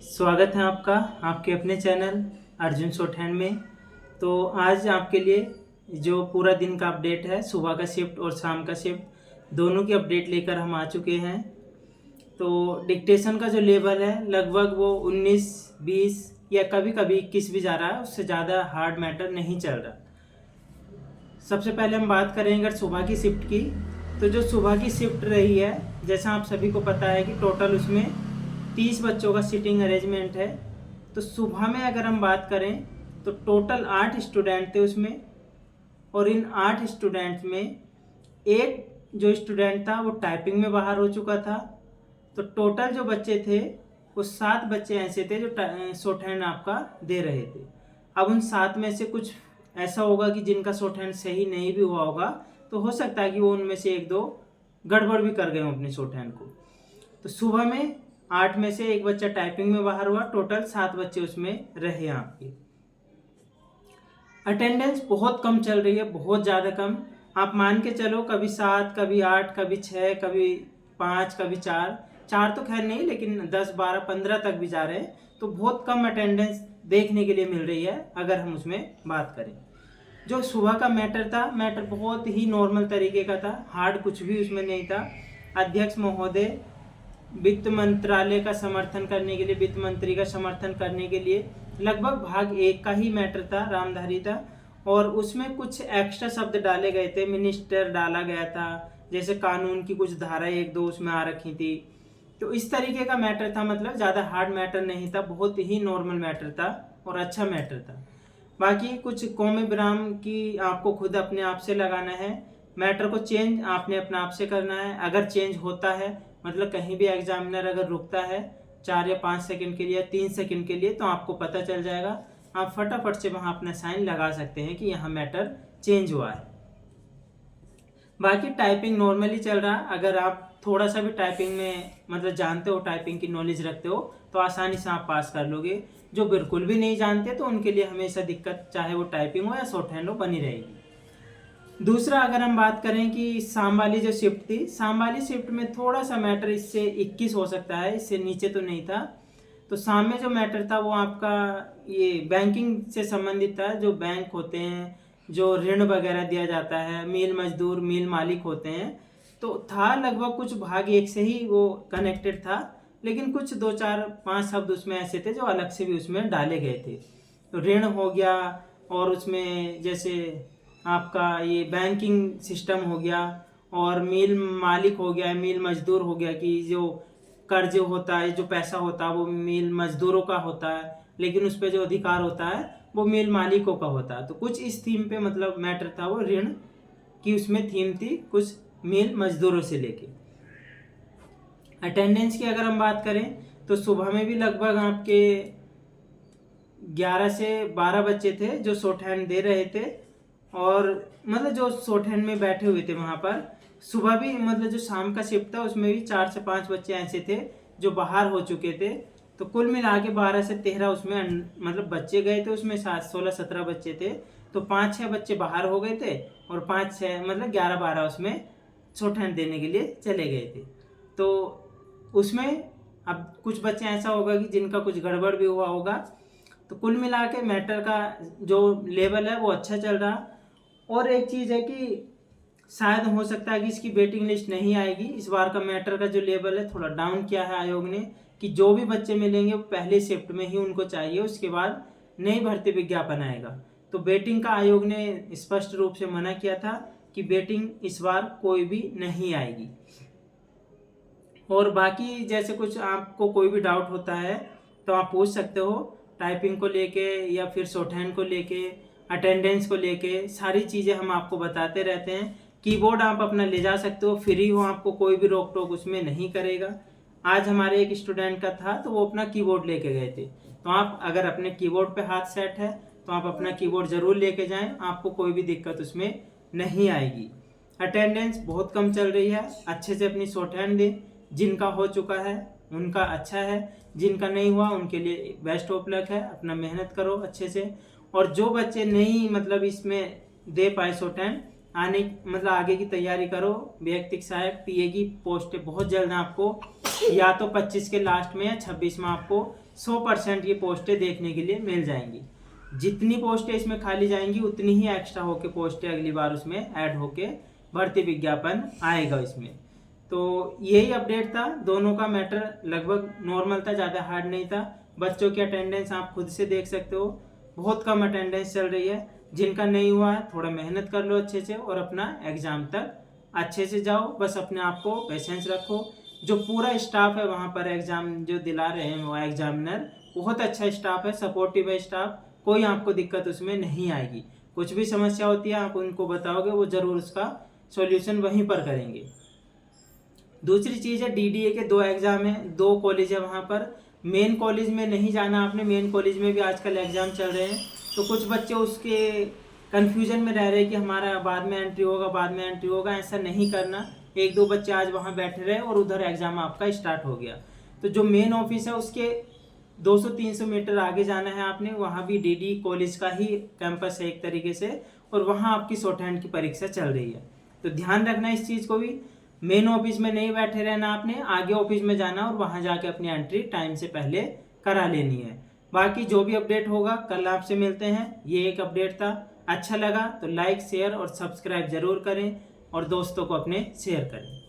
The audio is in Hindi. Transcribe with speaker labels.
Speaker 1: स्वागत है आपका आपके अपने चैनल अर्जुन शॉर्टहैंड में। तो आज आपके लिए जो पूरा दिन का अपडेट है, सुबह का शिफ्ट और शाम का शिफ्ट दोनों की अपडेट लेकर हम आ चुके हैं। तो डिक्टेशन का जो लेवल है लगभग वो 19, 20 या कभी कभी 21 भी जा रहा है, उससे ज़्यादा हार्ड मैटर नहीं चल रहा। सबसे पहले हम बात करेंगे अगर सुबह की शिफ्ट की, तो जो सुबह की शिफ्ट रही है, जैसा आप सभी को पता है कि टोटल उसमें 30 बच्चों का सीटिंग अरेंजमेंट है। तो सुबह में अगर हम बात करें तो टोटल 8 स्टूडेंट थे उसमें, और इन 8 स्टूडेंट में एक जो स्टूडेंट था वो टाइपिंग में बाहर हो चुका था। तो टोटल जो बच्चे थे वो 7 बच्चे ऐसे थे जो शॉर्टहैंड आपका दे रहे थे। अब उन 7 में से कुछ ऐसा होगा कि जिनका शॉर्टहैंड सही नहीं भी हुआ होगा, तो हो सकता है कि वो उनमें से 1-2 गड़बड़ भी कर गए हों अपने शॉर्टहैंड को। तो सुबह में 8 में से एक बच्चा टाइपिंग में बाहर हुआ, टोटल 7 बच्चे उसमें रहे आपके। अटेंडेंस बहुत कम चल रही है, बहुत ज़्यादा कम। आप मान के चलो कभी 7, कभी 8, कभी 6, कभी 5, कभी 4 तो खैर नहीं, लेकिन 10, 12, 15 तक भी जा रहे हैं। तो बहुत कम अटेंडेंस देखने के लिए मिल रही है अगर हम उसमें बात करें। जो सुबह का मैटर था, मैटर बहुत ही नॉर्मल तरीके का था, हार्ड कुछ भी उसमें नहीं था। अध्यक्ष महोदय वित्त मंत्रालय का समर्थन करने के लिए, वित्त मंत्री का समर्थन करने के लिए लगभग भाग 1 का ही मैटर था, रामधारी था। और उसमें कुछ एक्स्ट्रा शब्द डाले गए थे, मिनिस्टर डाला गया था, जैसे कानून की कुछ धारा 1-2 उसमें आ रखी थी। तो इस तरीके का मैटर था, मतलब ज़्यादा हार्ड मैटर नहीं था, बहुत ही नॉर्मल मैटर था और अच्छा मैटर था। बाकी कुछ कौमे विराम की आपको खुद अपने आप से लगाना है, मैटर को चेंज आपने अपने आप से करना है। अगर चेंज होता है, मतलब कहीं भी एग्जामिनर अगर रुकता है 4 या 5 सेकंड के लिए या 3 सेकंड के लिए, तो आपको पता चल जाएगा। आप फटाफट से वहाँ अपना साइन लगा सकते हैं कि यहाँ मैटर चेंज हुआ है। बाकी टाइपिंग नॉर्मली चल रहा है। अगर आप थोड़ा सा भी टाइपिंग में मतलब जानते हो, टाइपिंग की नॉलेज रखते हो, तो आसानी से आप पास कर लोगे। जो बिल्कुल भी नहीं जानते तो उनके लिए हमेशा दिक्कत, चाहे वो टाइपिंग हो या शॉर्टहैंड हो, बनी रहेगी। दूसरा अगर हम बात करें कि शाम वाली जो शिफ्ट थी, शाम वाली शिफ्ट में थोड़ा सा मैटर इससे 21 हो सकता है, इससे नीचे तो नहीं था। तो शाम में जो मैटर था वो आपका ये बैंकिंग से संबंधित था। जो बैंक होते हैं, जो ऋण वगैरह दिया जाता है, मिल मजदूर, मिल मालिक होते हैं, तो था लगभग कुछ भाग 1 से ही वो कनेक्टेड था, लेकिन कुछ 2, 4, 5 शब्द उसमें ऐसे थे जो अलग से भी उसमें डाले गए थे। तो ऋण हो गया, और उसमें जैसे आपका ये बैंकिंग सिस्टम हो गया, और मिल मालिक हो गया, मिल मजदूर हो गया, कि जो कर्ज होता है, जो पैसा होता है वो मिल मजदूरों का होता है, लेकिन उस पर जो अधिकार होता है वो मिल मालिकों का होता है। तो कुछ इस थीम पे मतलब मैटर था, वो ऋण की उसमें थीम थी, कुछ मिल मजदूरों से लेके। अटेंडेंस की अगर हम बात करें तो सुबह में भी लगभग आपके 11 से 12 बच्चे थे जो शॉर्टहैंड दे रहे थे, और मतलब जो शॉर्टहैंड में बैठे हुए थे वहाँ पर। सुबह भी मतलब जो शाम का शिफ्ट था उसमें भी 4 से 5 बच्चे ऐसे थे जो बाहर हो चुके थे। तो कुल मिला के 12 से 13 उसमें मतलब बच्चे गए थे, उसमें 16-17 बच्चे थे। तो 5-6 बच्चे बाहर हो गए थे, और 5-6 मतलब 11-12 उसमें शॉर्टहैंड देने के लिए चले गए थे। तो उसमें अब कुछ बच्चे ऐसा होगा कि जिनका कुछ गड़बड़ भी हुआ होगा। तो कुल मिला के मैटर का जो लेवल है वो अच्छा चल रहा। और एक चीज़ है कि शायद हो सकता है कि इसकी वेटिंग लिस्ट नहीं आएगी। इस बार का मैटर का जो लेवल है थोड़ा डाउन किया है आयोग ने, कि जो भी बच्चे मिलेंगे वो पहले शिफ्ट में ही उनको चाहिए, उसके बाद नई भर्ती विज्ञापन आएगा। तो वेटिंग का आयोग ने स्पष्ट रूप से मना किया था कि वेटिंग इस बार कोई भी नहीं आएगी। और बाकी जैसे कुछ आपको कोई भी डाउट होता है तो आप पूछ सकते हो, टाइपिंग को लेके या फिर शॉर्टहैंड को लेके, अटेंडेंस को लेके, सारी चीज़ें हम आपको बताते रहते हैं। कीबोर्ड आप अपना ले जा सकते हो, फ्री हो, आपको कोई भी रोक टोक उसमें नहीं करेगा। आज हमारे एक स्टूडेंट का था तो वो अपना कीबोर्ड लेके गए थे। तो आप अगर अपने कीबोर्ड पे हाथ सेट है तो आप अपना कीबोर्ड ज़रूर लेके जाएं, आपको कोई भी दिक्कत उसमें नहीं आएगी। अटेंडेंस बहुत कम चल रही है, अच्छे से अपनी शॉर्टहैंड दें। जिनका हो चुका है उनका अच्छा है, जिनका नहीं हुआ उनके लिए बेस्ट ऑफ लक है। अपना मेहनत करो अच्छे से। और जो बच्चे नहीं मतलब इसमें दे पाए शॉर्टहैंड, मतलब आगे की तैयारी करो। व्यक्तिक सहायक पीए की पोस्टें बहुत जल्द आपको या तो 25 के लास्ट में या 26 में आपको 100% ये पोस्टें देखने के लिए मिल जाएंगी। जितनी पोस्टें इसमें खाली जाएंगी उतनी ही एक्स्ट्रा होके पोस्टें अगली बार उसमें ऐड होके भर्ती विज्ञापन आएगा इसमें। तो यही अपडेट था, दोनों का मैटर लगभग नॉर्मल था, ज़्यादा हार्ड नहीं था। बच्चों की अटेंडेंस आप खुद से देख सकते हो, बहुत कम अटेंडेंस चल रही है। जिनका नहीं हुआ है थोड़ा मेहनत कर लो अच्छे से और अपना एग्ज़ाम तक अच्छे से जाओ। बस अपने आप को पेशेंस रखो। जो पूरा स्टाफ है वहाँ पर एग्ज़ाम जो दिला रहे हैं वो एग्जामिनर बहुत अच्छा स्टाफ है, सपोर्टिव है स्टाफ, कोई आपको दिक्कत उसमें नहीं आएगी। कुछ भी समस्या होती है आप उनको बताओगे, वो ज़रूर उसका सॉल्यूशन वहीं पर करेंगे। दूसरी चीज़ है डीडीए के 2 एग्ज़ाम हैं, 2 कॉलेज है वहाँ पर। मेन कॉलेज में नहीं जाना आपने, मेन कॉलेज में भी आजकल एग्ज़ाम चल रहे हैं, तो कुछ बच्चे उसके कन्फ्यूजन में रह रहे हैं कि हमारा बाद में एंट्री होगा, बाद में एंट्री होगा। ऐसा नहीं करना। 1-2 बच्चे आज वहाँ बैठे रहे और उधर एग्ज़ाम आपका स्टार्ट हो गया। तो जो मेन ऑफिस है उसके 200-300 मीटर आगे जाना है आपने, वहाँ भी डीडी कॉलेज का ही कैंपस है एक तरीके से, और वहाँ आपकी शॉर्ट हैंड की परीक्षा चल रही है। तो ध्यान रखना इस चीज़ को भी। मेन ऑफिस में नहीं बैठे रहना आपने, आगे ऑफिस में जाना और वहाँ जाके अपनी एंट्री टाइम से पहले करा लेनी है। बाकी जो भी अपडेट होगा कल आपसे मिलते हैं। ये एक अपडेट था, अच्छा लगा तो लाइक शेयर और सब्सक्राइब जरूर करें और दोस्तों को अपने शेयर करें।